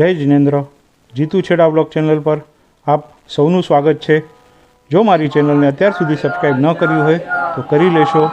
જય જિનેન્દ્ર, જીતુ છેડા blog channel પર આપ સૌનું સ્વાગત છે। જો મારી ચેનલને અત્યાર સુધી સબસ્ક્રાઈબ ન કર્યું હોય તો કરી લેશો।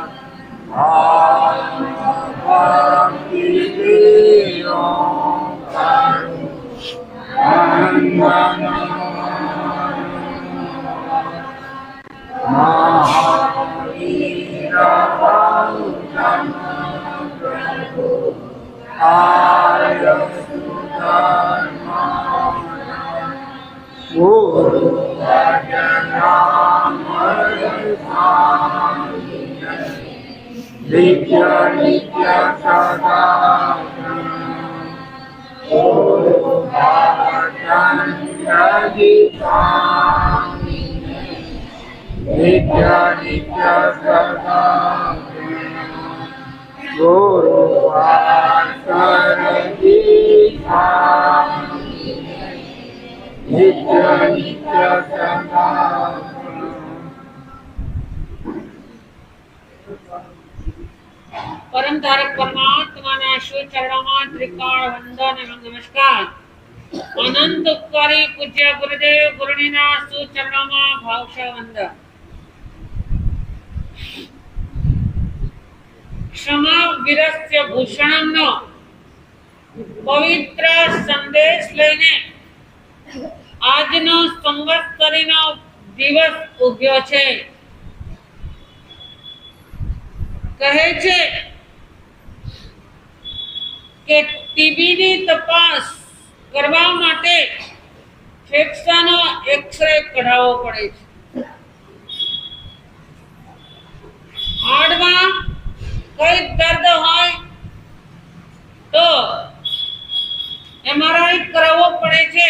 परम धारक परमात्मा शिव चरणों त्रिकाल वंदन एवं नमस्कार। अनंत उपकारी पूज्य गुरुदेव गुरुनीना सुचरणों भावश वंदन। क्षमा वीरस्य भूषणनो पवित्र संदेश लईने આજનો સંવત્સરીનો દિવસ ઉગ્યો છે। કહે છે કે ટીબીની તપાસ કરવા માટે ફેફસાનો એક્સરે કઢાવવો પડે છે। હાડમાં કઈ દર્દ હોય તો એમઆરઆઈ કરાવવો પડે છે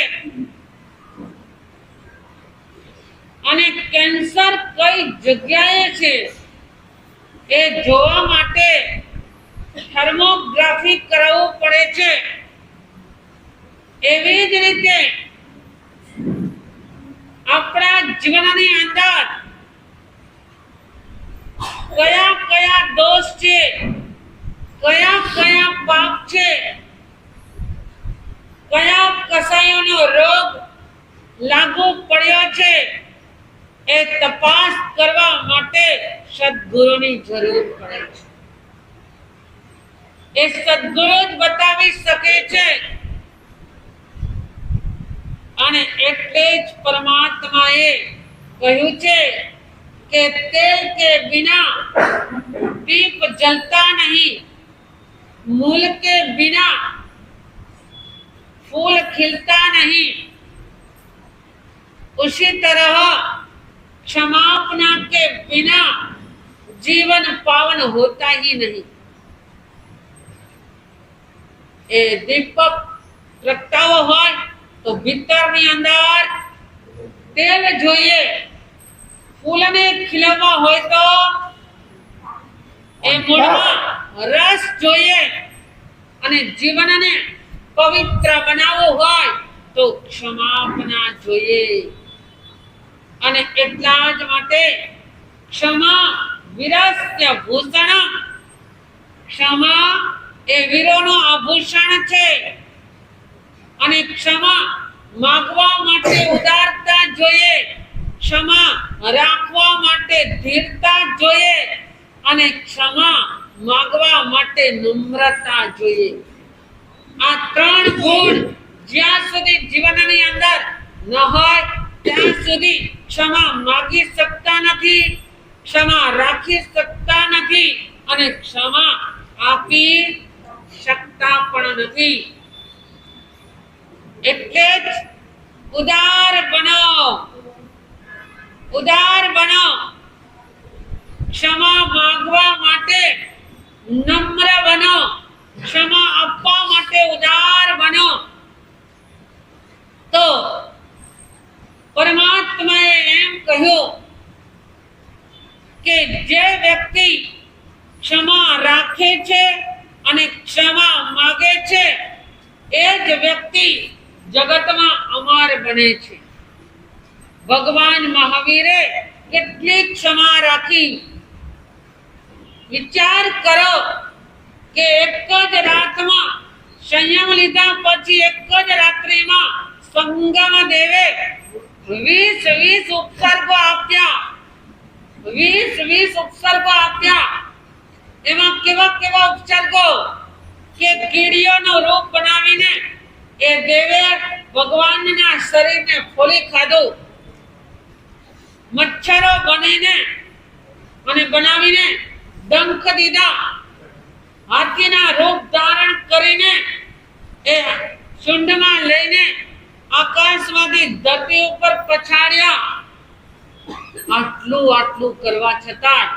અને કેન્સર કઈ જગ્યાએ છે એ જોવા માટે થર્મોગ્રાફી કરાવવું પડે છે। એવી જ રીતે આપણા જીવનની અંદર કયા કયા દોષ છે, કયા કયા પાપ છે, કયા કસાયોનો રોગ લાગુ પડ્યો છે એ તપાસ કરવા માટે સદગુરુની જરૂર પડે છે। એ સદગુરુ જ બતાવી શકે છે અને એટલે જ પરમાત્માએ કહ્યું છે કે તેલ કે बिना दीप जलता नहीं, मूल के बिना फूल खिलता नहीं। उसी तरह क्षमापना के बिना जीवन पावन होता ही नहीं। ए दीपक प्रगटाવો હોય તો ભીતરની અંદર તેલ જોઈએ, ફૂલને ખીલવા હોય તો એ મૂળમાં રસ જોઈએ અને જીવનને પવિત્ર બનાવવું હોય તો ક્ષમાપના જોઈએ। અને એટલા જ માટે ક્ષમા વીરસ્ય ભૂષણ, ક્ષમા એ વીરોનો આભૂષણ છે અને ક્ષમા માંગવા માટે ઉદારતા જોઈએ, ક્ષમા રાખવા માટે ધીરતા જોઈએ અને ક્ષમા માંગવા માટે નમ્રતા જોઈએ। આ ત્રણ ગુણ જ્યાં સુધી જીવનની અંદર ન હોય ત્યાં સુધી ક્ષમા માંગી શકતા નથી, ક્ષમા રાખી શકતા નથી અને ક્ષમા આપી શકતા પણ નથી। એટલે જ ઉદાર બનો, ઉદાર બનો, ક્ષમા માંગવા માટે નમ્ર બનો, ક્ષમા આપવા માટે ઉદાર બનો। તો પરમાત્માએ એમ કહ્યું કે જે વ્યક્તિ ક્ષમા રાખે છે અને ક્ષમા માંગે છે એ જ વ્યક્તિ જગતમાં અમર બને છે। ભગવાન મહાવીરે કેટલી ક્ષમા રાખી, વિચાર કરો કે એક જ રાતમાં સંયમ લીધા પછી એક જ રાત રાત્રિમાં સંગમ દેવે 20 ઉપસર્ગો આપ્યા. 20 ઉપસર્ગો આપ્યા. એમાં કેવા ઉપસર્ગો કે કીડીઓનું રૂપ બનાવીને એ દેવે ભગવાનના શરીરને ફોલી ખાધું. મચ્છરો બનીને અને બનાવીને ડંખ દીધા. હાથીના રૂપ ધારણ કરીને એ શુંઢમાં લઈને આકાશમાંથી ધરતી ઉપર પછાડ્યા. આટલું કરવા છતાં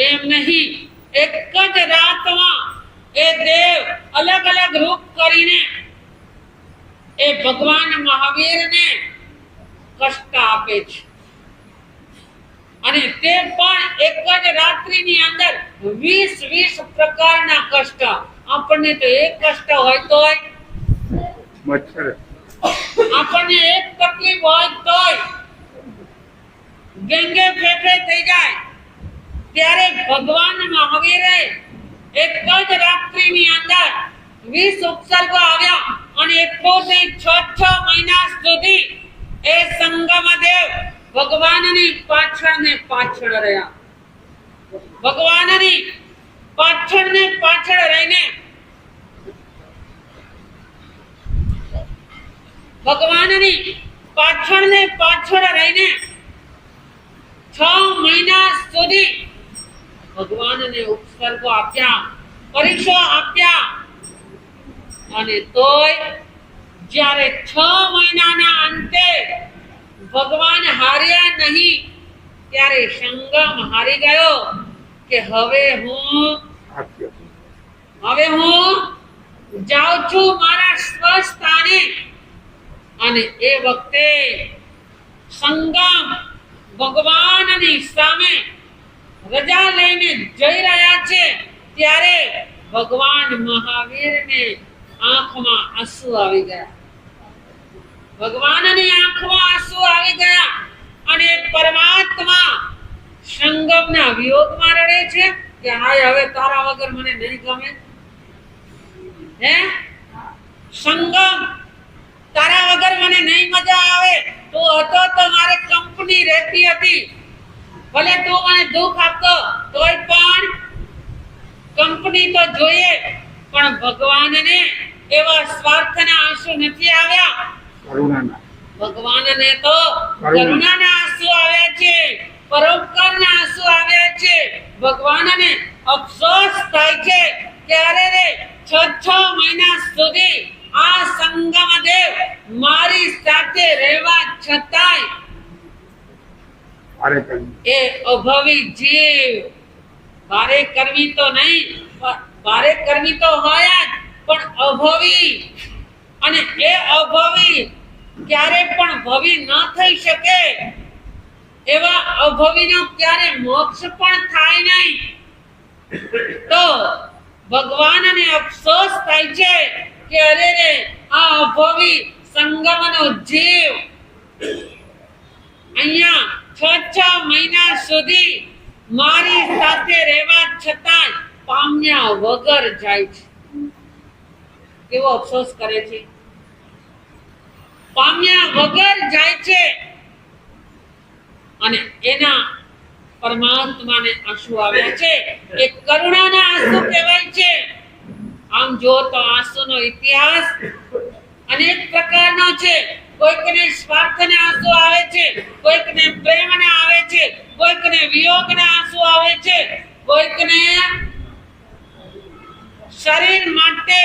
એમ નહીં, એક જ રાતમાં એ દેવ અલગ રૂપ કરીને એ ભગવાન મહાવીરને કષ્ટ આપે છે. અને તે પણ એક જ રાત્રિની અંદર 20 પ્રકારના કષ્ટ. આપણને તો એક કષ્ટ હોય તોય, મચ્છર આપણને એક તકલીફ હોય તોય ગંગે ફેફે થઈ જાય. ત્યારે ભગવાન મહાવીરે એક જ રાત્રિની અંદર 20 ઉપસર્ગો આવ્યા અને એટલોથી 6 મહિના સુધી એ સંગમદેવ ભગવાનની પાછળ રહ્યા. ભગવાનની પાછળ રહીને ભગવાનની પાછળ રહીને 6 મહિના સુધી ભગવાનને ઉપસર્ગો આપ્યા, પરીક્ષા આપ્યા. અને તોય જ્યારે 6 મહિનાના અંતે ભગવાન હાર્યા નહીં, ત્યારે સંગમ હારી ગયો કે હવે હું જાઉં છું મારા સ્વસ્થાને. અને એ વખતે સંગમ ભગવાનની સામે રજા લઈને જઈ રહ્યા છે. ત્યારે ભગવાન મહાવીરને આંખમાં આંસુ આવી ગયા. ભગવાનની આંખમાં આંસુ આવી ગયા અને પરમાત્મા સંગમના વિયોગમાં રડે છે કે હાય હવે તારા વગર મને નહીં ગમે. હે સંગમ, તારા વગર મને નહીં મજા આવે. તું હતો તો મારે કંપની રહેતી હતી. ભલે તું મને દુઃખ આપતો તોય પણ કંપની તો જોઈએ. પણ ભગવાનને એવા સ્વાર્થના આંસુ નથી આવ્યા. ભગવાનને તો કરુણાના આંસુ આવ્યા છે, પરોપકારના આંસુ આવ્યા છે. ભગવાનને અફસોસ થાય છે કે અરે રે 6 મહિના સુધી આ સંગમદેવ મારી સાથે રહેવા છતાંય એ અભાવી જીવ, ભારે કરવી તો નહીં, ભારે કરવી તો હોય જ, પણ અભાવી. અને એ અભાવી ક્યારે પણ ભવી ન થઈ શકે. એવા અભવીનો ક્યારે મોક્ષ પણ થાય નહીં. તો ભગવાનને અફસોસ થાય છે કે અરે રે આ અભવી સંગમનો જીવ અહીંયા 6 મહિના સુધી મારી સાથે રહેવા છતાં પામ્યા વગર જાય છે. કેવો અફસોસ કરે છે. પામ્યા વગર જાય છે. અને એના પરમાત્માને આંસુ આવ્યા છે. એ કરુણાના આંસુ કહેવાય છે. આમ જો તો આંસુનો ઇતિહાસ અનેક પ્રકારનો છે. કોઈકને સ્વાર્થના આંસુ આવે છે, કોઈકને પ્રેમના આવે છે, કોઈકને વિયોગના આંસુ આવે છે, કોઈકને શરીર માટે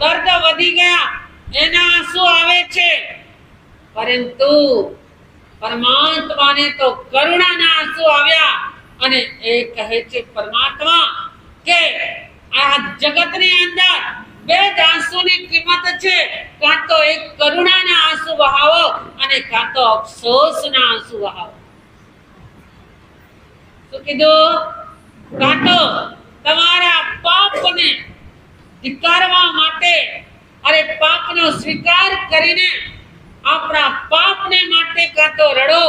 દર્દ વધી ગયા એના આંસુ આવે છે. પરંતુ પરમાત્માને તો કરુણાના આંસુ આવ્યા. અને એ કહે છે પરમાત્મા કે આ જગતની અંદર બે જ આંસુની કિંમત છે. કાં તો એક કરુણાના આંસુ વહાવો અને કાં તો અફસોસના આંસુ વહાવો. શું કીધું? કાં તો તમારા પાપને ધિક્કારવા માટે, અરે પાપનો સ્વીકાર કરીને આપણા પાપને માટે કાં તો રડો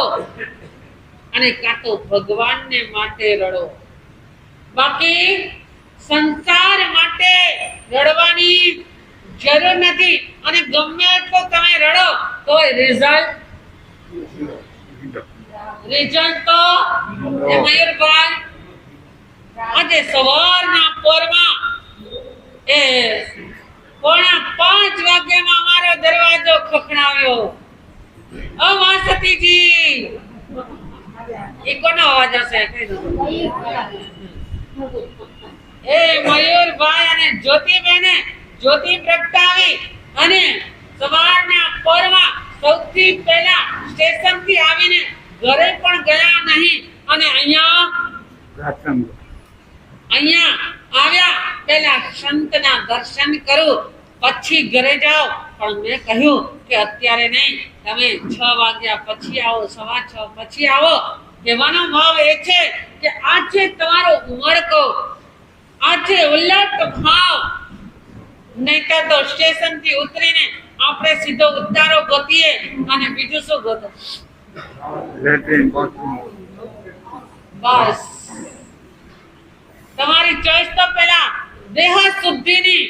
અને કાં તો ભગવાનને માટે રડો. બાકી સંસાર માટે રડવાની જરૂર નથી. અને ગમે એટલો તમે રડો તો રિઝલ્ટ તો એ મયુરભાઈ આજે સવારના પોરમાં એ 4:45 વાગ્યામાં અમારો દરવાજો ખખડાવ્યો. વાસતીજી એ કોનો અવાજ હશે? એ મયુરભાઈ અને જ્યોતિબેને જ્યોતિ પ્રગટાવી અને સવારના પોરમાં સૌથી પહેલા સ્ટેશન થી આવીને ઘરે પણ ગયા નહીં અને અહીંયા આવ્યા પહેલા સંતના દર્શન કરું પછી ઘરે જાઓ. પણ મેં કહ્યું કે અત્યારે નહીં, તમે 6 વાગ્યા પછી આવો, 6:15 પછી આવો. કહેવાનો ભાવ એ છે કે આ છે તમારો ઉમળકો, આ છે ઉલટ ભાવ. નહીતર તો સ્ટેશન થી ઉતરીને આપણે સીધો ઉતારો ગોતીએ અને બીજું શું ગોતો? બસ તમારી ચોઈસ તો પેલા દેહ શુદ્ધિની,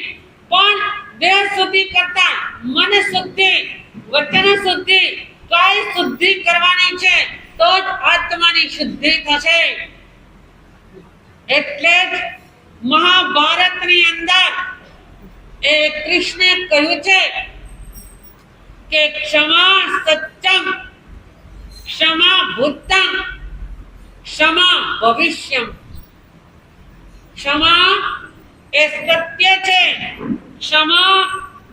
પણ દેહ શુદ્ધિ કરતા મન શુદ્ધિ, વચન શુદ્ધિ, કાય શુદ્ધિ કરવાની છે તો જ આત્માની શુદ્ધિ થશે. એટલે જ મહાભારતની અંદર એ કૃષ્ણે કહ્યું છે કે ક્ષમા સત્યમ, ક્ષમા ભૂતમ, ક્ષમા ભવિષ્યમ. ક્ષમા એ સત્ય છે, ક્ષમા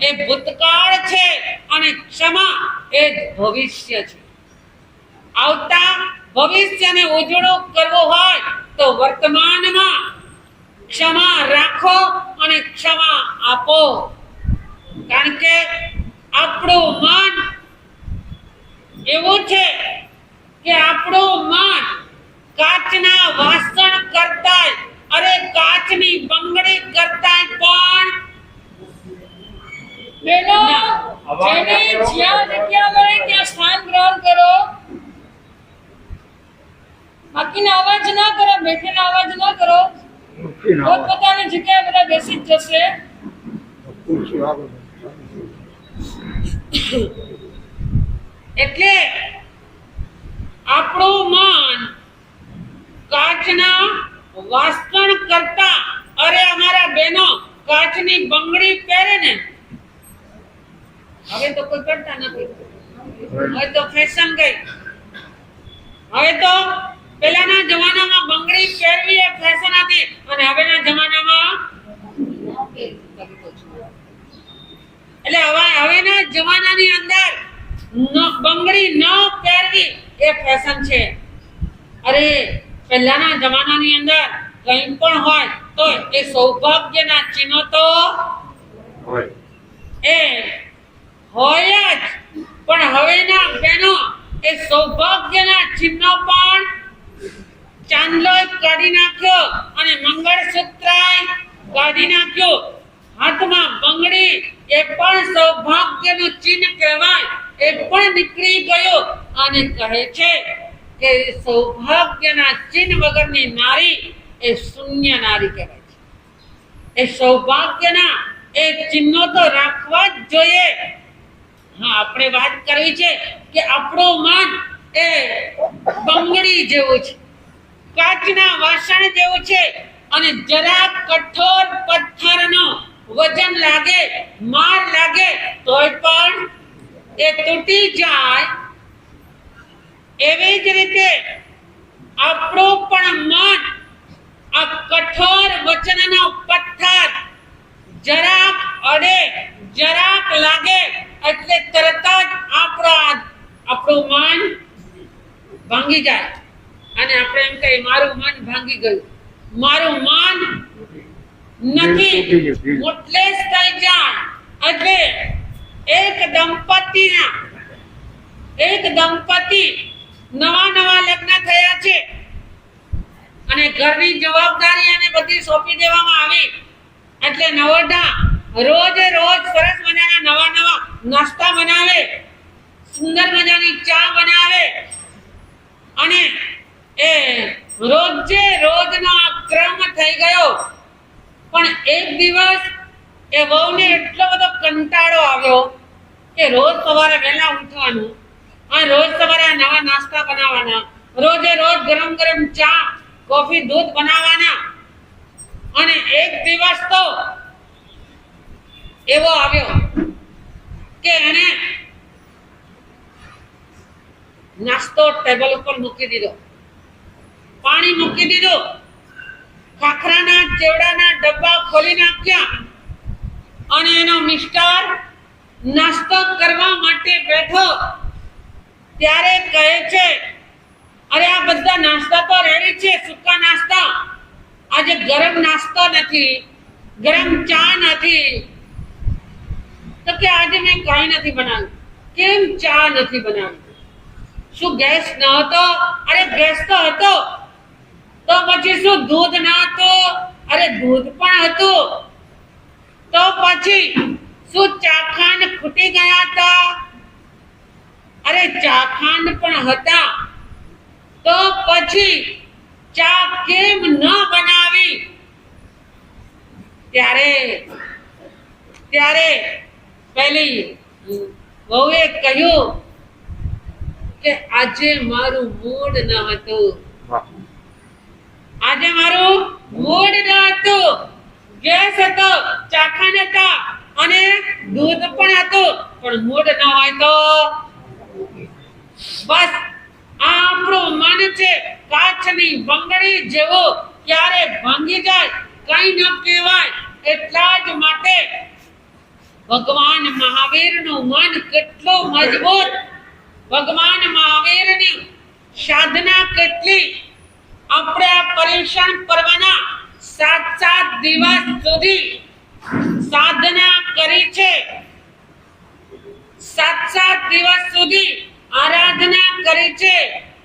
એ ભૂતકાળ છે અને ક્ષમા એ ભવિષ્ય છે. આવતા ભવિષ્યને ઉજળું કરવું હોય તો વર્તમાનમાં ક્ષમા રાખો અને ક્ષમા આપો. કારણ કે આપણું મન એવું છે કે આપણું મન કાચના વાસણ કરતા, અરે કાચની બંગડી કરતા પણ બેનો જેને જ્યાં જગ્યા મળે ત્યાં સ્થાન ગ્રહણ કરો. બાકીના અવાજ ના કરો, બેઠેલા અવાજ ના કરો. પોતપોતાની જગ્યાએ બધા બેસી જ જશે. એટલે આપણું મન કાચના વાસણ કરતા, અરે અમારા બહેનો કાચની બંગડી પહેરે ને, હવે તો કોઈ કરતા નથી. હવે તો ફેશન ગઈ. હવે તો પહેલાના જમાનામાં બંગડી પહેરવી એ ફેશન હતી અને હવેના જમાનામાં એટલે હવેના જમાનાની અંદર બંગડી ન પહેરવી એ ફેશન છે. અરે પહેલાના જમાનાની અંદર કંઈ પણ હોય તો એ સૌભાગ્યના ચિહ્નો તો એ હોય જ. પણ હવેના બહેનો એ સૌભાગ્યના ચિહ્નો પણ ચાંદલો કાઢી નાખ્યો અને મંગળસૂત્ર કાઢી નાખ્યો. હાથમાં બંગડી એ પણ સૌભાગ્યનું ચિહ્ન કહેવાય, એ પણ નીકળી ગયો અને કહે છે કે સૌભાગ્યના ચિહ્ન વગરની નારી એ શૂન્ય નારી કહેવાય છે. એ સૌભાગ્યના એ ચિહ્નો તો રાખવા જ જોઈએ. હા, આપણે વાત કરવી છે કે આપણું મન એ બંગડી જેવું છે, કાચના વાસણ જેવું છે અને જરા કઠોર પથ્થરનો વજન લાગે, માર લાગે તોય પણ એ તૂટી જાય. એવી જ રીતે આપણું પણ મન આ કઠોર વચનનો પથ્થર જરાક અડે, જરાક લાગે એટલે તરત જ આપણું મન ભાંગી જાય અને આપણે એમ કહીએ મારું મન ભાંગી ગયું. મારું મન નથી મોટલેસ થઈ જાય. એટલે એક દંપતી નવા લગ્ન થયા છે અને ઘરની જવાબદારી અને બધી સોંપી દેવામાં આવી. એટલે નવરદા રોજ સરસ મજાના નવા નાસ્તા બનાવે, સુંદર મજાની ચા બનાવે અને એ રોજનો આ ક્રમ થઈ ગયો. પણ એક દિવસ એ વહુને એટલો બધો કંટાળો આવ્યો કે રોજ સવારે વહેલા ઉઠવાનું અને રોજ સવારે નવા નાસ્તા બનાવવાના, રોજે રોજ ગરમ ગરમ ચા કોફી દૂધ બનાવવાના. અને એક દિવસ તો એવો આવ્યો કે એને નાસ્તો ટેબલ ઉપર મૂકી દીધો, પાણી મૂકી દીધું, ખાખરાના ચેવડાના ડબ્બા ખોલી નાખ્યા અને એનો મિસ્ટર નાસ્તો કરવા માટે બેઠો. ત્યારે કહે છે, અરે આ બધા નાસ્તા તો રેડી છે, સૂકા નાસ્તા, આજે ગરમ નાસ્તો નથી, ગરમ ચા નથી. તો કે આજે મેં કઈ નથી બનાવ્યું. કેમ ચા નથી બનાવી? શું ગેસ ન હતો? અરે ગેસ તો હતો. તો પછી શું દૂધ ન હતું? અરે દૂધ પણ હતું. તો પછી શું ચાખાંડ ખૂટી ગયા હતા? અરે ચાખાંડ પણ હતા. તો પછી ચા કેમ ન બનાવી? ત્યારે પહેલી વહુએ કહ્યું કે આજે મારું મૂડ ન હતું. આજે મારું મૂડ ન હતું. ગેસ હતો, ચાખાંડ હતા અને દૂધ પણ હતું, પણ મૂડ ન હોય તો બસ. આપણું મન છે કાચની બંગડી જેવું, ક્યારે ભાંગી જાય કઈ ન કહેવાય. એટલા જ માટે ભગવાન મહાવીરનું મન કેટલું મજબૂત, ભગવાન મહાવીરની સાધના કેટલી. આપણે આ પરીક્ષણ પર્વના 7 દિવસ સુધી સાધના કરી છે, 7 દિવસ સુધી આરાધના કરી છે,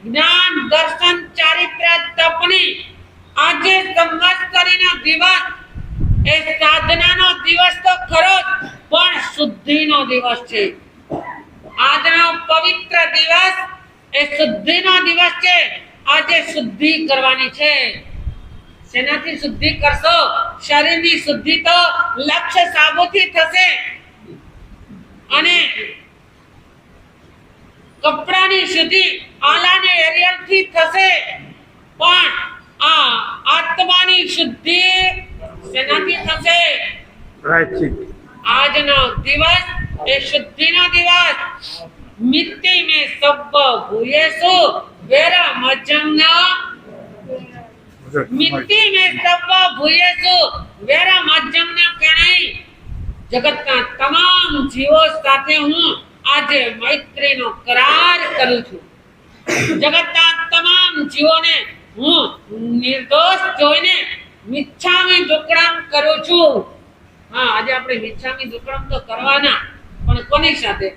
જ્ઞાન દર્શન ચારિત્ર્ય તપની. આજે સંવત્સરીનો દિવસ એ સાધનાનો દિવસ તો ખરો જ, પણ શુદ્ધિનો દિવસ છે. આજનો પવિત્ર દિવસ એ શુદ્ધિનો દિવસ છે. આજે શુદ્ધિ કરવાની છે. શેનાથી શુદ્ધિ કરશો? શરીરની શુદ્ધિ તો લક્ષ્ય સાબુથી થશે અને કપડાની શુદ્ધિ આલાને એરિયલથી થશે, પણ આ આત્માની શુદ્ધિ શેનાથી થશે? આજનો દિવસ એ શુદ્ધિનો દિવસ. મિત્તિ મે સબ્બ ભૂયેસુ વેરા મજ્જંગના. મિત્તિ મે સબ્બ ભૂયેસુ વેરા મજ્જંગના કહેણાઈ. જગતના તમામ જીવો સાથે હું આજે મૈત્રીનો કરાર કરું છું. જગતના તમામ જીવોને હું નિર્દોષ જોઈને મિચ્છામી દુક્કડમ કરું છું. હા, આજે આપણે મિચ્છામી દુક્કડમ તો કરવાના, પણ કોની સાથે?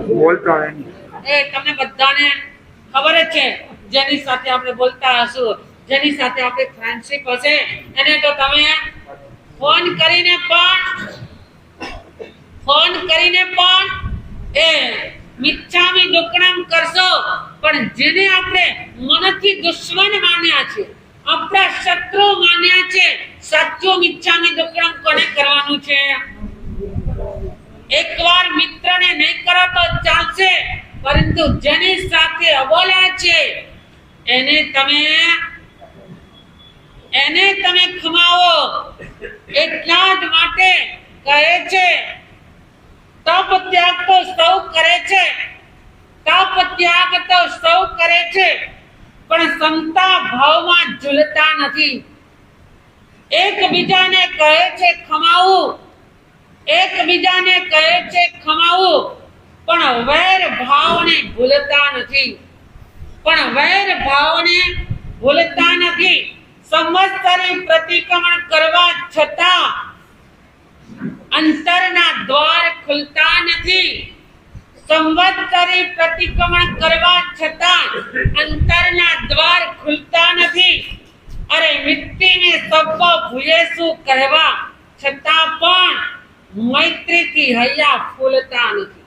બોલતા એ તમને બધાને ખબર જ છે, જેની સાથે આપણે બોલતા હશું, જેની સાથે આપણે ફ્રેન્ડશિપ હશે, એને તો તમે ફોન કરીને પણ એ મિચ્છામી દુક્કડમ કરશો. પણ જેને આપણે મનથી દુશ્મન માન્યા છે, આપણા શત્રુ માન્યા છે, સાચું મિચ્છામી દુક્કડમ કોને કરવાનું છે? એકવાર મિત્રને નહીં કરો તો ચાલશે, પરંતુ જેની સાથે અબોલા છે એને તમે ખમાવો. એટલા જ માટે કહે છે, તપ ત્યાગ તો સૌ કરે છે, તપ ત્યાગ તો સૌ કરે છે, પણ સમતા ભાવમાં ઝૂલતા નથી. એકબીજાને કહે છે ખમાવું, એકબીજાને કહે છે ખમાવું, પણ વૈર ભાવને ભૂલતા નથી. સંવત્સરી પ્રતિક્રમણ કરવા છતાં અંતરના દ્વાર ખુલતા નથી. સંવત્સરી પ્રતિક્રમણ કરવા છતાં અંતરના દ્વાર ખુલતા નથી. અરે મિત્તિને સબ્બ ભૂયેસુ કહેવા છતાં પણ મૈત્રીથી હૈયા ફૂલતા નથી.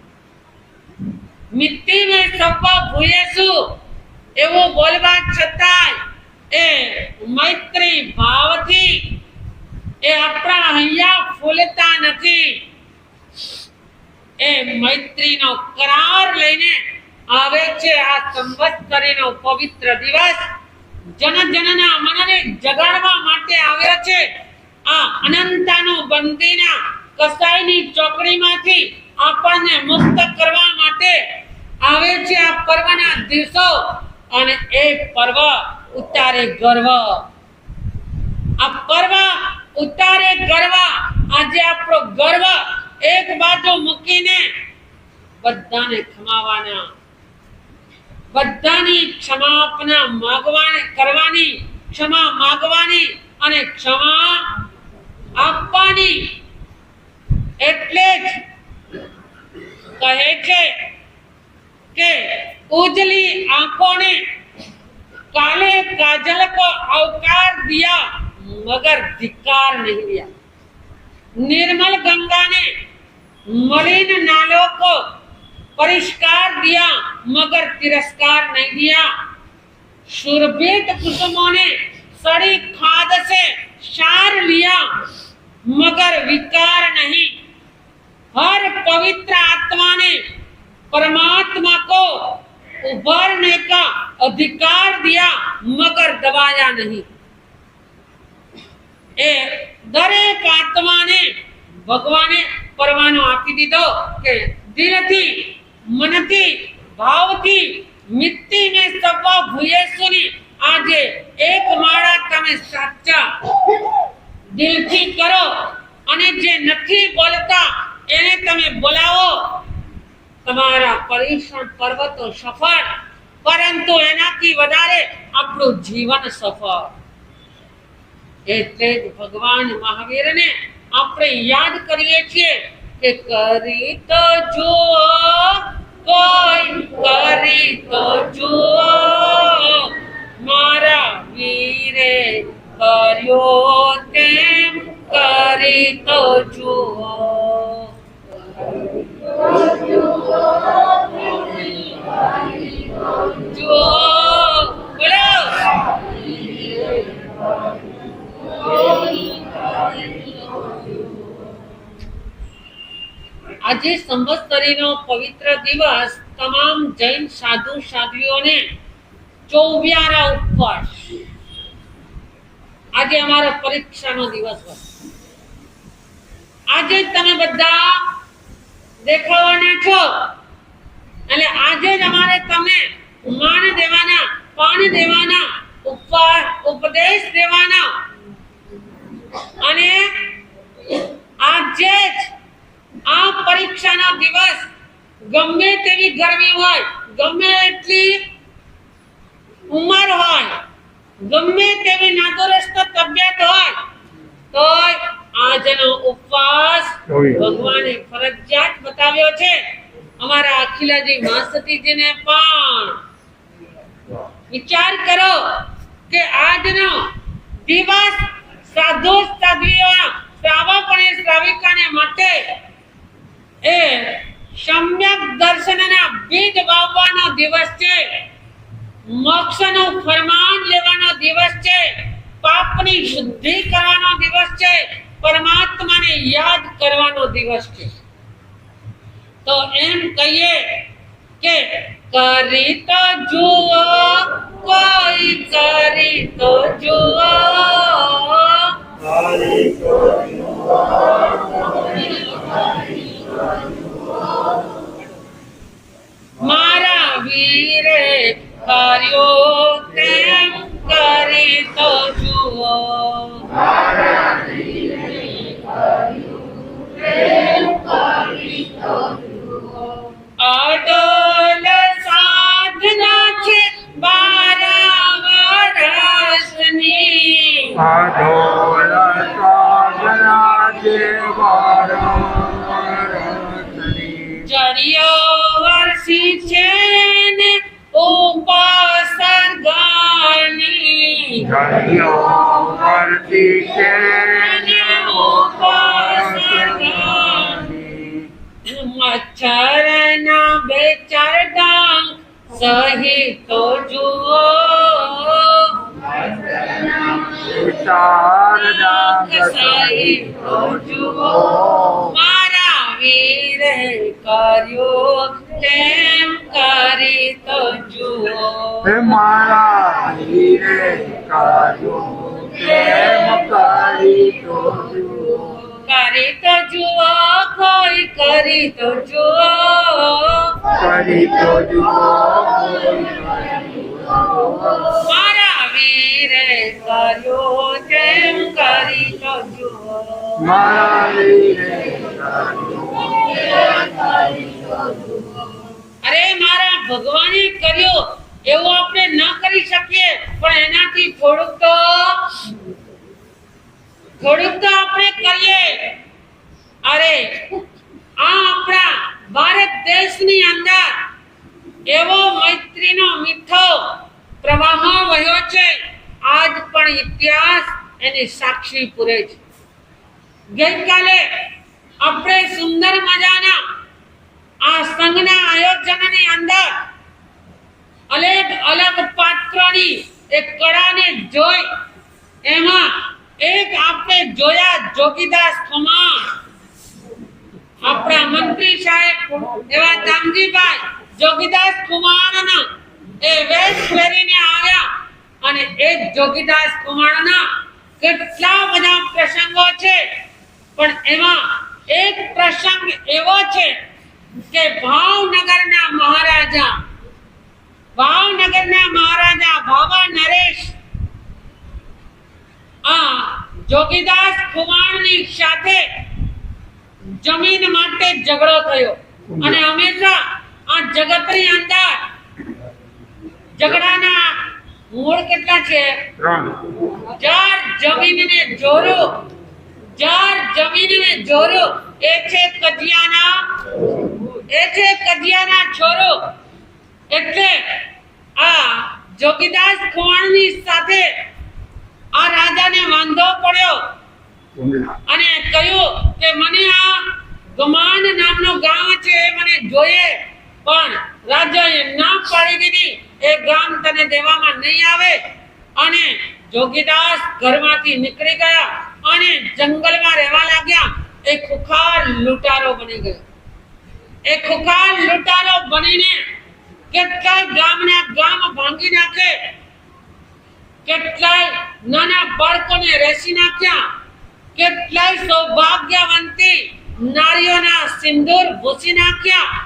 મિત્તિને સબ્બ ભૂયેસુ એવું બોલવા છતાં એ મૈત્રી ભાવથી એ આપણા હૈયા ફૂલતા નથી. એ મૈત્રીનો કરાર લઈને આવે છે આ સંવત્સરીનો પવિત્ર દિવસ. જન જનના મનને જગાડવા માટે આવ્યો છે. આ અનંતાનો બંદીના કસાઈની ચોકડીમાંથી આપણને મુક્ત કરવા માટે આવે છે આ પર્વના દિવસો. અને એ પર્વ ઉતારે ગર્વ. આ પર્વ ઉતારે ગર્વ. આજે આપણો ગર્વ એક બાજુ મૂકીને બધાને ખમાવાના, બધાની ક્ષમાપના કરવાની, ક્ષમા માંગવાની અને ક્ષમા આપવાની. એટલે જ કહે છે કે ઉજલી આંખોं ने काले काजल को अवकार दिया मगर धिक्कार नहीं दिया. निर्मल गंगा ने मलिन नालों को परिष्कार दिया मगर तिरस्कार नहीं दिया. सुरभित कुसुमों ने सड़ी खाद से सार लिया मगर विकार नहीं. हर पवित्र आत्मा ने परमात्मा को उभरने का अधिकार दिया मगर दबाया नहीं. એ દરેક આત્માને ભગવાને પરવાનો આપી દીધો કે દિલથી, મનથી, ભાવથી મિત્તી ને સવા ભૂયેસુની આજે એક માળા તમે સાચા દિલથી કરો અને જે નથી બોલતા એને તમે બોલાવો. તમારા પરીક્ષણ પર્વતો સફળ, પરંતુ એનાથી વધારે આપણું જીવન સફળ. એટલે જ ભગવાન મહાવીરને આપણે યાદ કરીએ છીએ કે કરી તો જુઓ, કોઈ કરી તો જુઓ, મારા વીરે કર્યો તેમ કરી તો જુઓ. આજે સંવત્સરીનો પવિત્ર દિવસ તમામ જૈન સાધુ સાધ્વીઓને ચોવ્યારા ઉપવાસ. આજે અમારો પરીક્ષાનો દિવસ હોય. આજે તમે બધા દેખાવાના છો એટલે આજે જ અમારે તમને માન દેવાના, પાન દેવાના, ઉપદેશ દેવાના. અને આજે જ આ પરીક્ષાનો દિવસ ગમે તેવી ગરમી હોય, ગમે એટલી ઉંમર હોય, ગમે તેવી નાદુરસ્ત તબિયત હોય, તો આજનો ઉપવાસ ભગવાને ફરજિયાત બતાવ્યો છે. અમારા અખિલાજી મહાસતીજીને પણ વિચાર કરો કે આજનો દિવસ સાધુ સાધ્વીઓ, શ્રાવક અને શ્રાવિકાને માટે એ સમ્યક દર્શનના બીજ વાવવાનો દિવસ છે. મોક્ષનું ફરમાન લેવાનો દિવસ છે. પાપની શુદ્ધિ કરવાનો દિવસ છે. પરમાત્માને યાદ કરવાનો દિવસ છે. તો એમ કહીએ કે કરી તો જુઓ, કોઈ કરી તો જુઓ, મારા વીરે કર્યો તેમ કરી તો જુઓ. અડોલ સાધના છે 12 વર્ષની, અડોલ સાધના છે 12 વર્ષની, જડિયો વર્ષી છે ને ઉપસર્ગની, જડિયો વર્ષી છે ને ઉપસર્ગની, મચ્છરના 2-4 ડંખ સહી તો જુઓ, શારદા કસાઈ તો જુઓ મારા વીરે કર્યો તેમ કરી તો જુઓ હે મારા વીરે કર્યો તેમ કરી તો જુઓ કરી તો જુઓ કોઈ કરી તો જુઓ કરી તો જુઓ મારા વીરે કર્યો તેમ કરી તો જુઓ મારા વીરે અરે મારા ભગવાને કર્યો એવું આપણે ન કરી શકીએ પણ એનાથી થોડુંક તો આપણે કરીએ અરે આ આપણા ભારત દેશની અંદર એવો મૈત્રીનો મીઠો પ્રવાહ વહ્યો છે આજ પણ ઇતિહાસ એની સાક્ષી પૂરે છે ગઈકાલે આપણે સુંદર મજાના આ સંઘના આયોજનની અંદર અલગ અલગ પાત્રોની એક કળાને જોઈ એમાં એક આપણે જોયા જોગીદાસ ખુમાણ આપણા મંત્રી સાહેબ એવા દામજીભાઈ જોગીદાસ ખુમાણના એ વેશ પહેરીને આવ્યા અને એ જોગીદાસ ખુમાણના કેટલા બધા પ્રસંગો છે પણ એમાં એક પ્રસંગ એવો છે કે ભાવનગરના મહારાજા બાબા નરેશ આ જોગીદાસ ખુમાણની સાથે જમીન માટે ઝઘડો થયો અને હંમેશા આ જગતની અંદર ઝઘડાના મૂળ કેટલા છે જાર જમીનને જોરો એ છે કજિયાના છોરો એટલે આ જોગીદાસ ખુમાણની સાથે આ રાજાને વાંધો પડ્યો અને કહ્યું કે મને આ ગમાન નામનું ગામ છે એ મને જોઈએ પણ રાજાએ ના પાડી દીધી એ ગામ તને દેવામાં નહીં આવે અને જોગીદાસ ઘરમાંથી નીકળી ગયા અને જંગલમાં રહેવા લાગ્યા એ ખુખાર લૂંટારો બની ગયો એ ખુખાર લૂંટારો બનીને કેટલાય ગામના ગામ ભાંગી નાખે કેટલાય નાના બાળકોને રેસી નાખ્યા કેટલાય સૌભાગ્યવંતી નારીઓના સિંદૂર ભૂસી નાખ્યા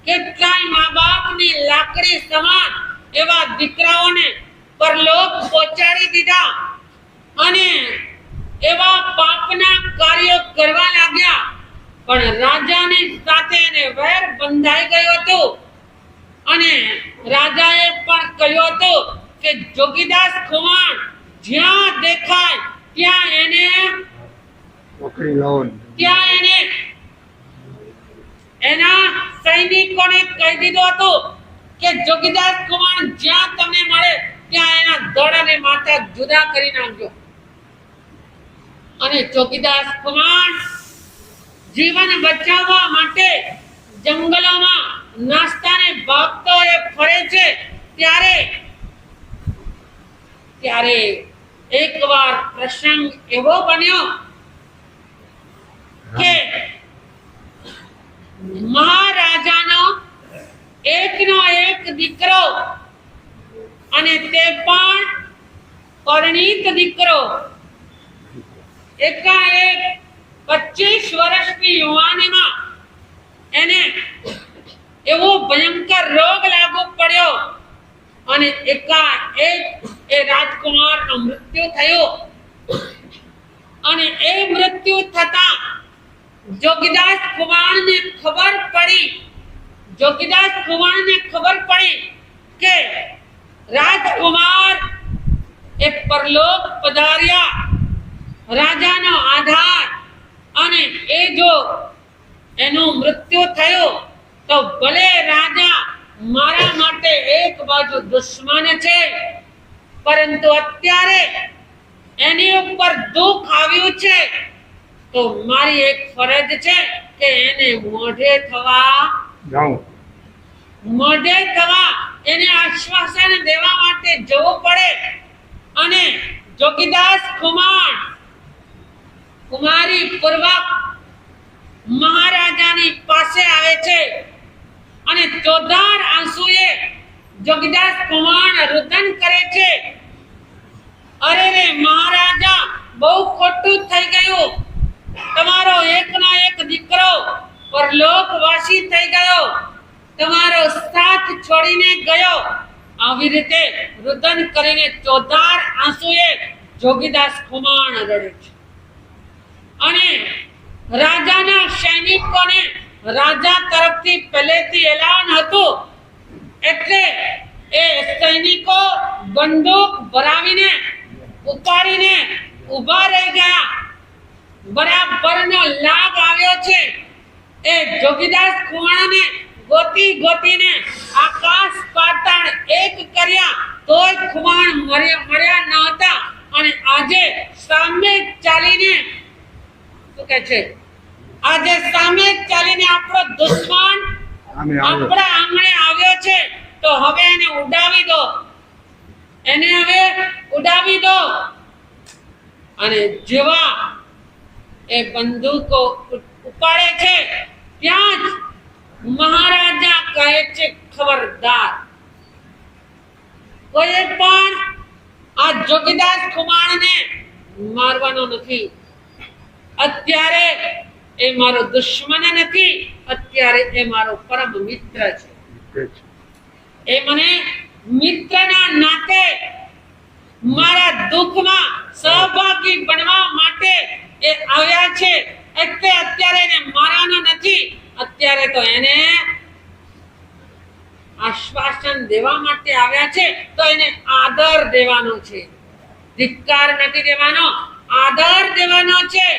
કેટલાય મા બાપની લાકડી સમાન એવા દીકરાઓને પરલોક પહોંચાડી દીધા અને એવા પાપના કાર્યો કરવા લાગ્યા પણ રાજાની સાથે એને વેર બંધાઈ ગયો હતો અને રાજાએ પણ કહ્યું હતું કે જોગીદાસ ખુમાણ જ્યાં દેખાય ત્યાં એને એના સૈનિકોને કહી દીધું હતું કે જોગીદાસ ખુમાણ જ્યાં તમને મળે ત્યાં એના દળ અને માથા જુદા કરી નાખજો અને જોગીદાસ ખુમાણ જીવન બચાવવા માટે જંગલોમાં નાસ્તાને ભાગતો એ ફરે છે ત્યારે એકવાર પ્રસંગ એવો બન્યો કે મહારાજાનો એકનો એક દીકરો અને તે પણ પરિણીત દીકરો એકાએક 25 વર્ષની યુવાનીમાં એને એવો ભયંકર રોગ લાગુ પડ્યો અને એકાએક એ રાજકુમારનું મૃત્યુ થયું અને એ મૃત્યુ થતા જોગીદાસ ખુમાણને ખબર પડી કે રાજકુમાર એ પરલોક પધાર્યા રાજાનો આધાર અને એ જો એનું મૃત્યુ થયું તો ભલે રાજા મારા માટે એક બાજુ દુશ્મન છે પરંતુ અત્યારે એની ઉપર દુઃખ આવ્યું છે તો મારી એક ફરજ છે કે એને મોઢે થવા એને આશ્વાસન દેવા માટે જવું પડે અને જોગીદાસ ખુમાણ કુમારી પૂર્વક મહારાજાની પાસે આવે છે અને ચોધાર આંસુએ જોગીદાસ ખુમાણ રુદન કરે છે, અરે રે મહારાજા, બહુ ખોટું થઈ ગયું, તમારો એકનો એક દીકરો પરલોકવાસી થઈ ગયો, તમારો સાથ છોડીને ગયો. આવી રીતે રુદન કરીને ચોધાર આંસુએ જોગીદાસ ખુમાણ રડે છે. અને રાજાના સૈનિકોને રાજા તરફથી પહેલેથી એલાન હતું, એટલે એ સૈનિકો બંદૂક ભરાવીને ઉપાડીને ઊભા રહી ગયા. બરાબરનો લાભ આવ્યો છે. એ જોગીદાસ ખુમાણને ગોતી ગોતીને આકાશ પાતાળ એક કર્યા, તોય ખુમાણ મળ્યા ન હતા. અને આજે સામે ચાલીને શું કહે છે, આજે સામે ચાલીને આપણો દુશ્મન આપણા આંગણે આવ્યો છે, તો હવે એને ઉડાવી દો, એને હવે ઉડાવી દો. અને જેવા એ બંદૂકો ઉપાડે છે, ત્યાં જ મહારાજા કહે છે, ખબરદાર, કોઈ પણ આ જોગીદાસ ખુમાણને મારવાનો નથી. અત્યારે એ મારો દુશ્મન નથી, અત્યારે એ મારો પરમ મિત્ર છે. એ મને મિત્રના નાતે મારા દુઃખમાં સહભાગી બનવા માટે એ આવ્યા છે, એટલે અત્યારે એને મારવાનો નથી. અત્યારે તો એને આશ્વાસન દેવા માટે આવ્યા છે, તો એને આદર દેવાનો છે, ધિક્કાર નથી દેવાનો, આદર દેવાનો છે.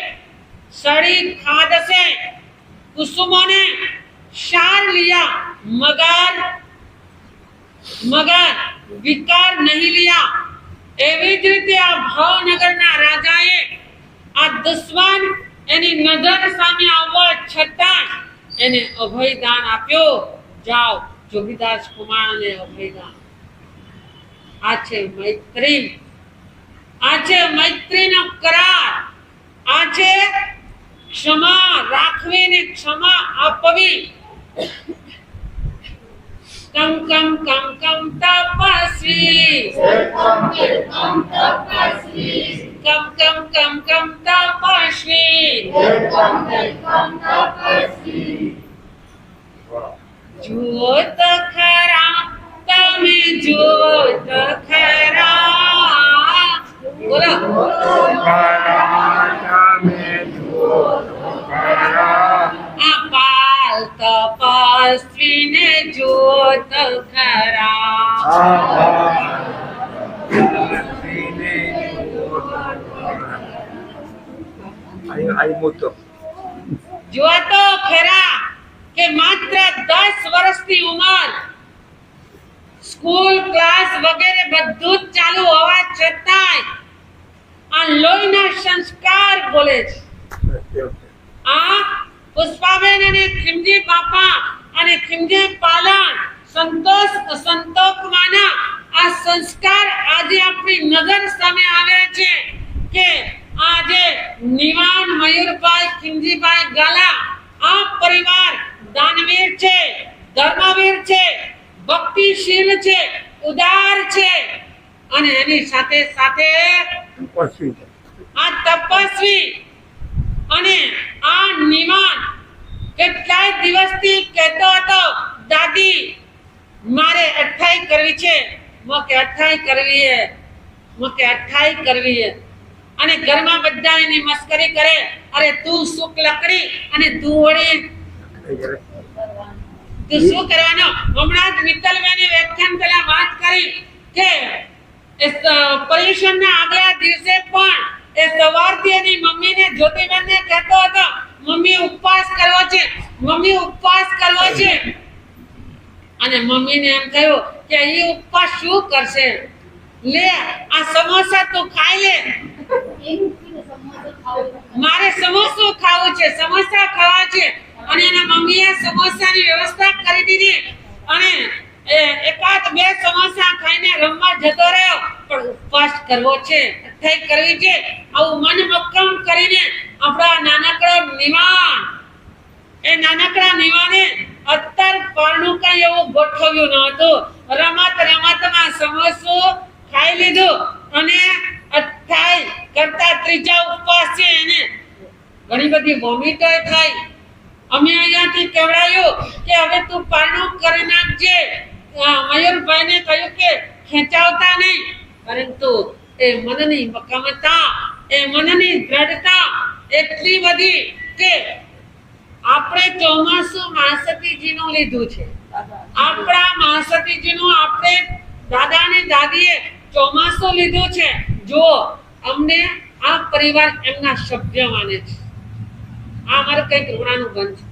सड़ी खाद से कुसुमों ने शार लिया, मगर विकार नहीं लिया. एवी ज रीते आ भावनगરના રાજાએ આ દુશ્મન એની નજર સામે આવવા છતાં એને અભયદાન આપ્યો. જાઓ, જોગીદાસ ખુમાણને અભયદાન. આ છે મૈત્રી, આ છે મૈત્રીનો કરાર, આ છે ક્ષમા રાખવી ને ક્ષમા આપવી. કમ કમ કમ કમ તપસ્વી, કમ કમ કમ કમ તપસ્વી. જુઓ તો ખરા, તમે જુઓ તો ખરા. બોલો, અપાલ તપસ્વીને જોત ખરા. જો તો ખરા કે માત્ર 10 વર્ષની ઉંમર, સ્કૂલ ક્લાસ વગેરે બધું જ ચાલુ હોવા છતાંય આ લોહીના સંસ્કાર બોલે છે. આ પુષ્પાબેન અને ખીમજી બાપા અને ખીમજી પાલન સંતોકમાના આ સંસ્કાર આજે આપણી નજર સામે આવ્યા છે કે આજે નિવાન મયુરભાઈ ખીમજીભાઈ ગાલા આ પરિવાર દાનવીર છે, ધર્મવીર છે, ભક્તિશીલ છે, ઉદાર છે, અને એની સાથે સાથે આ તપસ્વી અને આ નિવાન કેટલાય દિવસથી કહેતો હતો, દાદી મારે અઠ્ઠાઈ કરવી છે, મોકે અઠ્ઠાઈ કરવી હે, મોકે અઠ્ઠાઈ કરવી હે. અને ઘરમાં બધા એની મસ્કરી કરે, અરે તું સુક લકડી અને તું વળી તું શું કરવાનો. હમણાં જ મિત્તલબેને વ્યાખ્યાન પહેલા વાત કરી કે પર્યુષણના આગલા દિવસે પણ એ સવારથી એની મમ્મીને જ્યોતિબેનને કહેતો હતો, મમ્મી ઉપવાસ કરવો છે, મમ્મી ઉપવાસ કરવો છે. અને મમ્મીને એમ કહ્યું કે એ ઉપવાસ શું કરશે, લે આ સમોસા તું ખાઈ લે, મારે સમોસો ખાવું છે, સમોસા ખાવા છે. અને એના મમ્મીએ સમોસાની વ્યવસ્થા કરી દીધી અને એકાદ બે સમોસા ખાઈને રમવા જતો રહ્યો. પણ ઉપવાસ કરવો છે, અઠ્ઠાઈ કરવી છે. આવું મન મક્કમ કરીને આપણા નાનકડા નિવાન, એ નાનકડા નિવાને અત્તર પારણું કઈ એવું ગોઠવ્યું ન હતું. રમતમાં સમોસું ખાઈ લીધું અને અઠ્ઠાઈ કરતા ત્રીજા ઉપવાસ છે એને ઘણી બધી વોમિટો થાય. અમે અહીંયાથી કહેવાયું કે હવે તું પારણું કરી નાખજે. મયુરભાઈને કહ્યું કે ખેંચાવતા નહીં, પરંતુ એ મનની મક્કમતા, એ મનની દ્રઢતા એટલી બધી કે આપણે ચોમાસું મહાસતીજીનું લીધું છે. આપણા મહાસતીજીનું આપણે દાદા અને દાદીએ ચોમાસું લીધું છે. જો અમને આ પરિવાર એમના સભ્ય માને છે. આ મારે કઈક ઋણાનું બંધ છે.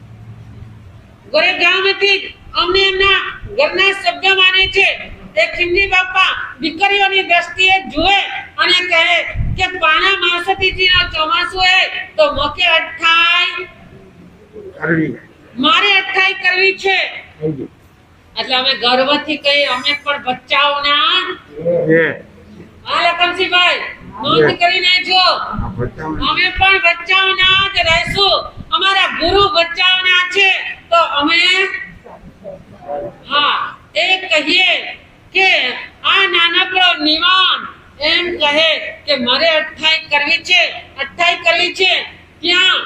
ગોરે ગામથી અમને એમના ઘરના સભ્ય માને છે. એ ખીમજી બાપા દીકરીઓની દ્રષ્ટિએ જુએ અને કહે કે પાણા મહાસતીજીનો ચોમાસું હે તો મોકે અઠ્ઠાઈ મારે અઠ્ઠાઈ કરવી છે. એટલે અમે ગર્વથી કહીએ અમે પણ બચ્ચાઓના લખનસિંહભાઈ નોંધ કરીને જો અમે પણ બચ્ચાઓના જ રહેશું. અમારા ગુરુ બચ્ચાઓના છે તો અમે હા એ કહીએ કે આ નાનકડો નિવાન એમ કહે કે મારે અઠ્ઠાઈ કરવી છે, અઠ્ઠાઈ કરવી છે. ત્યાં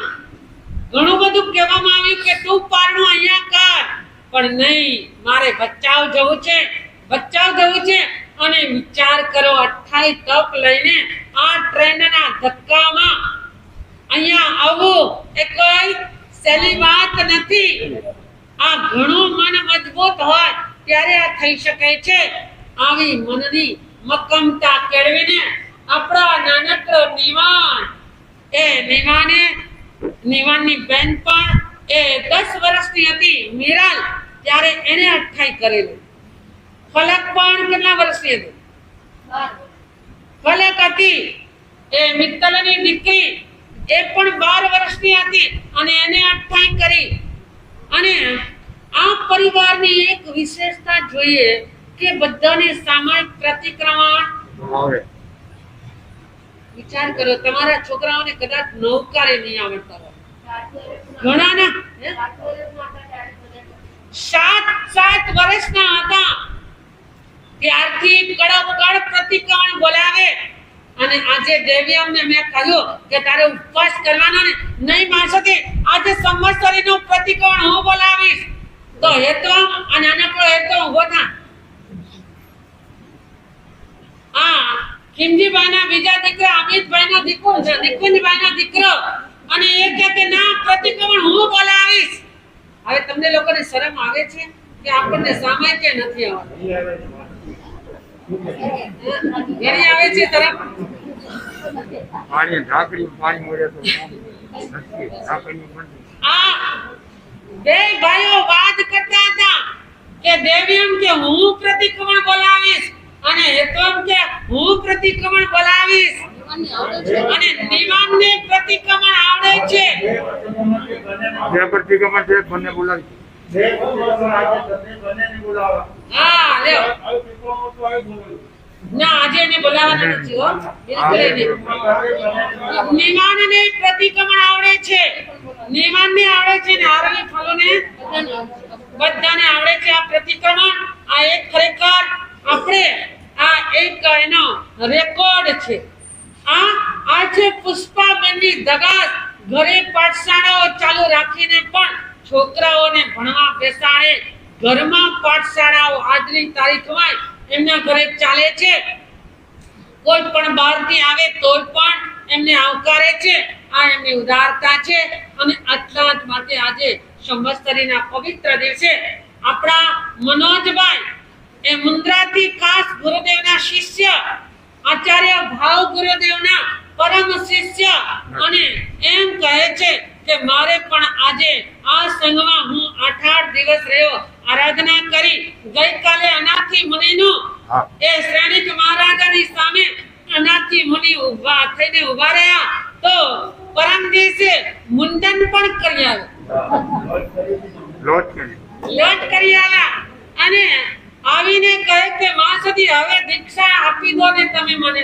ઘણું બધું કહેવામાં આવ્યું કે તું પારણું અહીંયા કર, પણ નહીં, મારે બચાવ જવું છે, બચાવ જવું છે. અને વિચાર કરો, 28 તપ લઈને આ ટ્રેનના ધક્કામાં અહીંયા આવવું એ કોઈ સહેલી વાત નથી. આ ઘણું મન મજબૂત હોય ત્યારે આ થઈ શકે છે. આવી મનની મક્કમતા કેળવીને આપણા નાનકડો નિવાન, એ નિવાનની બેન પણ એ 10 વર્ષની હતી મીરાલ, ત્યારે એને અઠ્ઠાઈ કરેલું. ફલક પણ કેટલા વર્ષની હતી? ફલક હતી એ મિત્તલની દીકરી, એ પણ 12 વર્ષની હતી અને એને અઠ્ઠાઈ કરી. અને આ પરિવારની એક વિશેષતા જોઈએ કે બધાને સામાયિક પ્રતિક્રમણ. વિચાર કરો, તમારા છોકરાઓને કદાચ નૌકારે નહીં આવડતા હોય, ઘણાના 7 વર્ષના હતા ત્યારથી કડક પ્રતિક્રમણ બોલાવે. અને આજે દેવીઅમને મેં કહ્યું કે તારે ઉપવાસ કરવાનો ને નહીં માસતી, આજે સંવત્સરીનું પ્રતિક્રમણ હું બોલાવીશ. તો હેતો આ નાનકડો હેતો ઉભો થા. આ ખીમજીભાઈના બીજા દીકરા અમિતભાઈનો દીકરો છે, નિકુંજભાઈનો દીકરો, અને એ કહે કે ના, પ્રતિક્રમણ હું બોલાવીશ. હવે તમને લોકોને શરમ આવે છે કે આપણને સામાયિક કે નથી આવડતું? ઘણી આવે છે શરમ. આ બે ભાઈઓ વાત કરતા હતા કે દેવીમ કે હું પ્રતિક્રમણ બોલાવીશ અને હેતમ કે હું પ્રતિક્રમણ બોલાવીશ. અને નિવાનને પ્રતિક્રમણ આવડે છે. જે પ્રતિક્રમણ છે બંને બોલાવી. હા લ્યો. ના, આજે એને બોલાવવાના નથી હો, બિલકુલ નહીં. નિવાનને પ્રતિક્રમણ આવડે છે, નિવાનને આવડે છે ને આરવી ફલોને બધાને આવડે છે આ પ્રતિક્રમણ. આ એક ખરેખર આપણે આ એક એનો રેકોર્ડ છે. આ છે પુષ્પાબેનની દગાસ. ઘરે પાઠશાળાઓ ચાલુ રાખીને પણ છોકરાઓને ભણવા બેસાડે. ઘરમાં પાઠશાળાઓ આજની તારીખમાં એમના ઘરે ચાલે છે. કોઈ પણ બહારથી આવે તો પણ એમને આવકારે છે. આ એમની ઉદારતા છે. અને આટલા જ માટે આજે સંવત્સરીના પવિત્ર દિવસે આપણા મનોજભાઈ એ મુન્દ્રાથી ખાસ ગુરુદેવના શિષ્ય, આચાર્ય ભાવ ગુરુદેવના પરમ શિષ્ય, અને એમ કહે છે કે મારે પણ આજે આ સંઘમાં હું 8 દિવસ રહ્યો, આરાધના કરી. ગઈકાલે અનાથી મુનિનું એ શ્રેણીક મહારાજાની સામે અનાથી મુનિ ઊભા થઈને ઊભા રહ્યા તો પરમ દિવસે મુંડન પણ કરી આવ્યા, લોટ કરી આવ્યા. અને આવીને કહે કે માં સતી હવે દીક્ષા આપી દો ને તમે મને.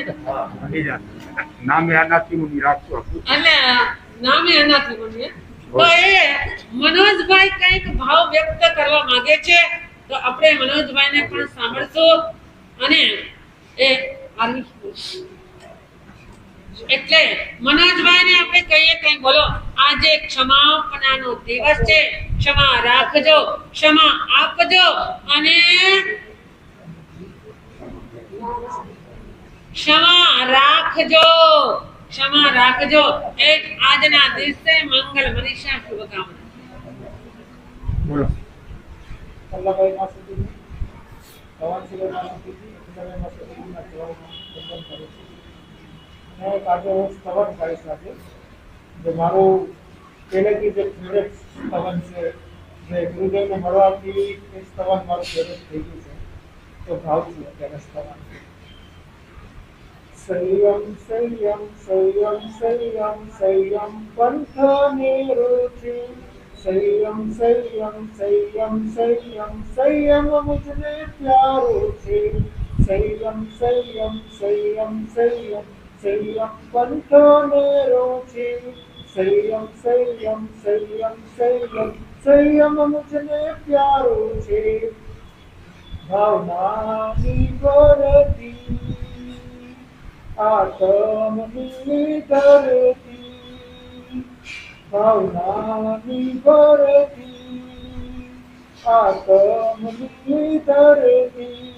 નામે આનાથી હું રાખશું. અને નામે એનાથી મને તો એ મનોજભાઈ કંઈક ભાવ વ્યક્ત કરવા માંગે છે, તો આપણે મનોજભાઈને પણ સાંભળશું અને એ એટલે મનોજભાઈને આપણે કહીએ કંઈ બોલો. આજે ક્ષમાપનાનો દિવસ છે, ક્ષમા રાખજો, ક્ષમા આપજો અને ક્ષમા રાખજો, ક્ષમા રાખજો. એક આજના દિવસે મંગલ મનીષા શુભકામના. બોલો. મારું પહેલેથી જે ફેવરેટ સ્તવન છે, જે ગુરુદેવને મળવાથી એ સ્તવન મારું ફેવરેટ થઈ ગયું છે, તો ભાવ છું અત્યારે સ્તવન. સંયમ સંયમ સંયમ સંયમ સંયમ પંથને રુચિ, સંયમ સંયમ સંયમ સંયમ સંયમ મુજને પ્યારો છે, સંયમ સંયમ સંયમ સંયમ સંયમ પંથને રુચિ, સંયમ સંયમ સંયમ સંયમ સંયમ મુજને પ્યારો છે, ભાવનાની ભરતી આત્મની ધરતી, ભાવનાની ભરતી આત્મની ધરતી,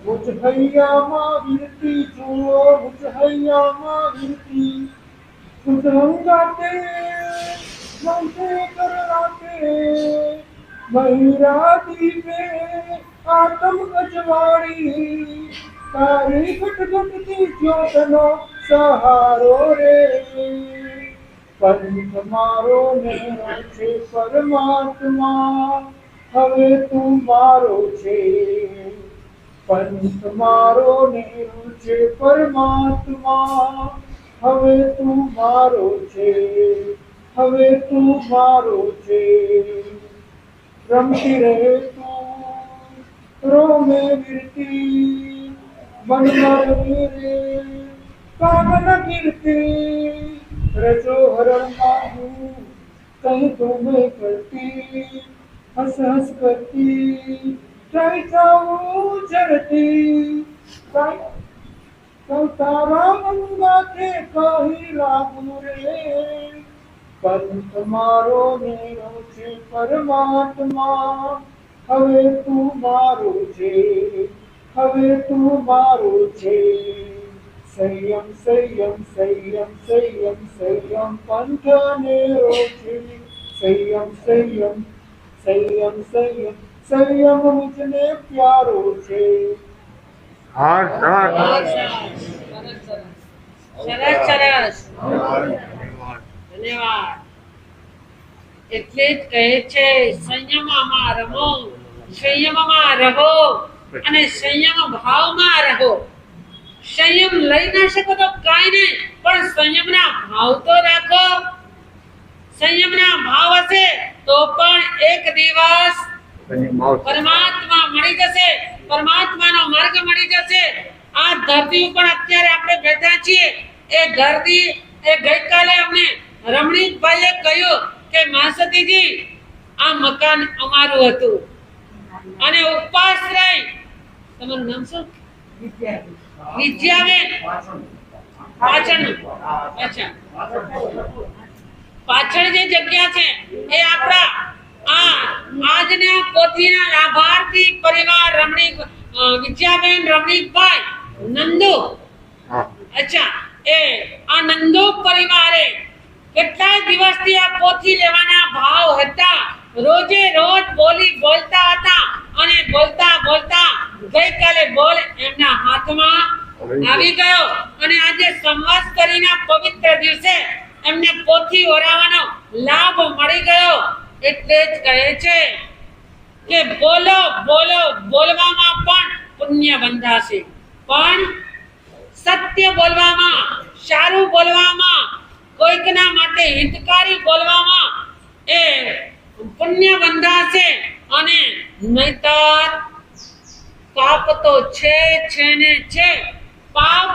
મુજ હૈયામાં વિરતી જુઓ, મુજ હૈયામાં વિરતી, ખુદ હંગાતે મૌતે કરાતે, મહિરા દીપે આત્મ અજવાળી, તારી ઘટઘટતી જ્યોતનો સહારો રે, પંથ મારો નેરો છે પરમાત્મા, હવે તું મારો છે, પંથ મારો નેરો છે પરમાત્મા, હવે તું મારો છે, હવે તું મારો છે, રમતી રહે તું રોમે વિરતી, મનમાં રે કામન કીર્તિ, રજો હરણમાં હું કहीं तुम्हें करती, हंस हंस करती, ट्राई जाऊं जरती, तारा गंगा के कहीं लागू रे, पंथ मारो नेरो છે પરમાત્મા, હવે તું મારો છે, હવે તું મારો છે, સંયમ સંયમ સંયમ સંયમ સંયમ પંથને રોચે, સંયમ સંયમ સંયમ સંયમ સંયમ મુજને પ્યારો છે. હા સર. સરસ સરસ, ધન્યવાદ. એટલે જ કહે છે સંયમમાં રમો, સંયમમાં રહો અને સંયમ ભાવમાં રહો. સંયમ લઈ ના શકો તો કાંઈ નહીં, પણ સંયમના ભાવ તો રાખો. સંયમના ભાવ હશે તો પણ એક દિવસ પરમાત્મા મળી જશે, પરમાત્માનો માર્ગ મળી જશે. આ ધરતી ઉપર અત્યારે આપણે બેઠા છીએ, એ ધરતી એ ગઈકાલે અમને રમણીકભાઈએ કહ્યું કે માસતીજી આ મકાન અમારું હતું અને ઉપવાસ રહી. તમારું નામ શું? વિદ્યાબેન પાછળ. અચ્છા, પાછળ જે જગ્યા છે એ આપણા આજના પોથીના લાભાર્થી પરિવાર રમણીક વિદ્યાબેન રમણીકભાઈ નંદુ. અચ્છા, એ આ નંદુ પરિવારે કેટલાય દિવસથી આ પોથી લેવાના ભાવ હતા. રોજે રોજ બોલતા હતા અને બોલતા બોલતા ગઈકાલે બોલ એમના હાથમાં આવી ગયો અને આજે સંવત્સરીના પવિત્ર દિવસે એમને પોથી ઓરાવાનો લાભ મળી ગયો. એટલે જ કહે છે કે બોલો બોલો, બોલવામાં પણ પુણ્ય બંધાશે, પણ સત્ય બોલવામાં, સારું બોલવામાં, કોઈકના માટે હિતકારી બોલવામાં એ પુણ્ય બંધાશે અને નહીતર તો છે ને છે. પાપ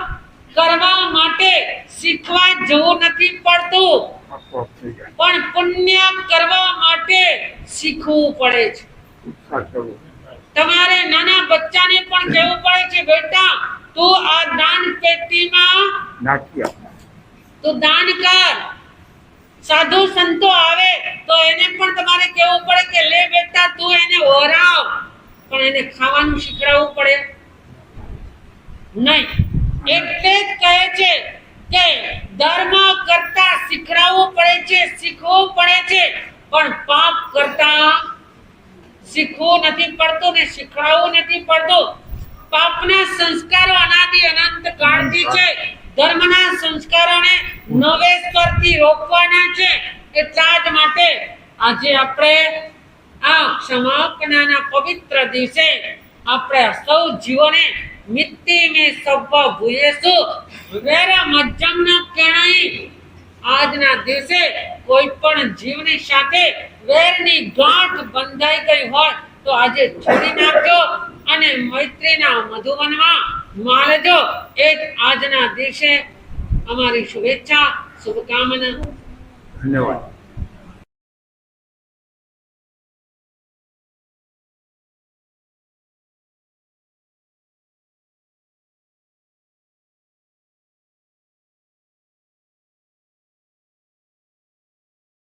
કરવા માટે શીખવા જવું નથી પડતું, આપોઆપ થઈ જાય. પણ પુણ્ય કરવા માટે શીખવું પડે છે. સાચું. તમારે નાના બચ્ચાને પણ કહેવું પડે છે, બેટા તું આ દાન પેટીમાં નાખી આપો. તું દાન કર. સાધુ સંતો આવે તો એને પણ તમારે કહેવું પડે કે લે બેટા તું એને ઓરાવ, પણ એને ખાવાનું શીખડાવવું પડે નહીં. એટલે જ કહે છે કે ધર્મ કરતા શીખડાવવું પડે છે, શીખવું પડે છે, પણ પાપ કરતા શીખવું નથી પડતું ને શીખડાવવું નથી પડતું. પાપના સંસ્કારો અનાદિ અનંત કાળથી છે. ધર્મના સંસ્કારોને નવેસરથી રોકવાના છે. એટલા જ માટે આજે આપણે આ ક્ષમાપનાના પવિત્ર દિવસે આપણે સૌ જીવોને મિત્તિ મે સવ્વ ભૂયેસુ વેર મજ્જમ ન કેણાઈ. આજના દિવસે કોઈ પણ જીવની સાથે વેરની ગાંઠ બંધાઈ ગઈ હોય તો આજે છોડી નાખજો અને મૈત્રીના મધુવનમાં માળજો. એ જ આજના દિવસે અમારી શુભેચ્છા, શુભકામના. ધન્યવાદ.